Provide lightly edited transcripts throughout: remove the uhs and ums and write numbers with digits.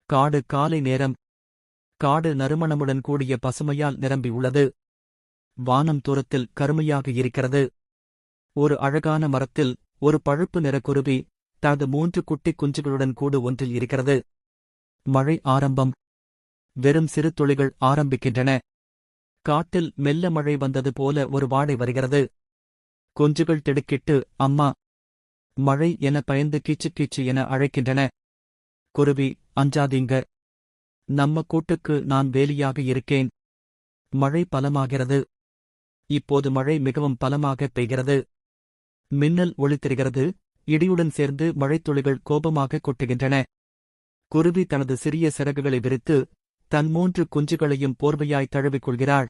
காடு காலை நேரம். காடு நறுமணமுடன் கூடிய பசுமையால் நிரம்பியுள்ளது. வானம் தூரத்தில் கருமையாக இருக்கிறது. ஒரு அழகான மரத்தில் ஒரு பழுப்பு நிற குருவி தனது 3 குட்டிக் குஞ்சுகளுடன் கூடு ஒன்றில் இருக்கிறது. மழை ஆரம்பம். வெறும் சிறு துளிகள் ஆரம்பிக்கின்றன. காட்டில் மெல்ல மழை வந்தது போல ஒரு வாடை வருகிறது. குஞ்சுகள் திடுக்கிட்டு அம்மா மழை என பயந்து கீச்சு கீச்சு என அழைக்கின்றன. குருவி, அஞ்சாதீங்க, நம்ம கூட்டுக்கு நான் வேலியாக இருக்கேன். மழை பலமாகிறது. இப்போது மழை மிகவும் பலமாக பெய்கிறது. மின்னல் ஒளி தெரிகிறது. இடியுடன் சேர்ந்து மழைத்துளிகள் கோபமாக கொட்டுகின்றன. குருவி தனது சிறிய சிறகுகளை விரித்து தன் 3 குஞ்சுகளையும் போர்வையாய் தழுவிக்கொள்கிறாள்.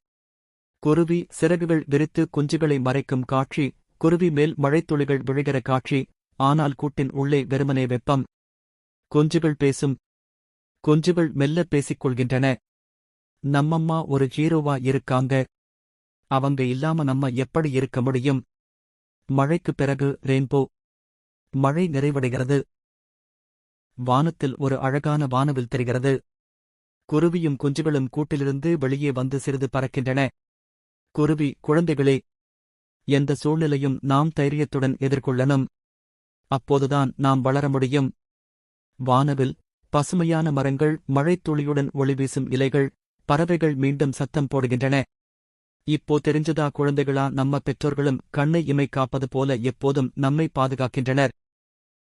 குருவி சிறகுகள் விரித்து குஞ்சுகளை மறைக்கும் காட்சி. குருவி மேல் மழைத்துளிகள் விழுகிற காட்சி. ஆனால் கூட்டின் உள்ளே வெறுமனே வெப்பம். குஞ்சுகள் பேசும். குஞ்சுகள் மெல்ல பேசிக் கொள்கின்றன. நம்மம்மா ஒரு ஹீரோவா இருக்காங்க. அவங்க இல்லாம நம்ம எப்படி இருக்க முடியும்? மழைக்குப் பிறகு ரெயின்போ. மழை நிறைவடைகிறது. வானத்தில் ஒரு அழகான வானவில் தெரிகிறது. குருவியும் குஞ்சுகளும் கூட்டிலிருந்து வெளியே வந்து சிறிது பறக்கின்றன. குருவி, குழந்தைகளே, எந்த சூழ்நிலையும் நாம் தைரியத்துடன் எதிர்கொள்ளணும். அப்போதுதான் நாம் வளர முடியும். வானவில், பசுமையான மரங்கள், மழைத்துளியுடன் ஒளிவீசும் இலைகள், பறவைகள் மீண்டும் சத்தம் போடுகின்றன. இப்போ தெரிஞ்சதா குழந்தைகளா, நம்ம பெற்றோர்களும் கண்ணை இமை காப்பது போல எப்போதும் நம்மை பாதுகாக்கின்றனர்.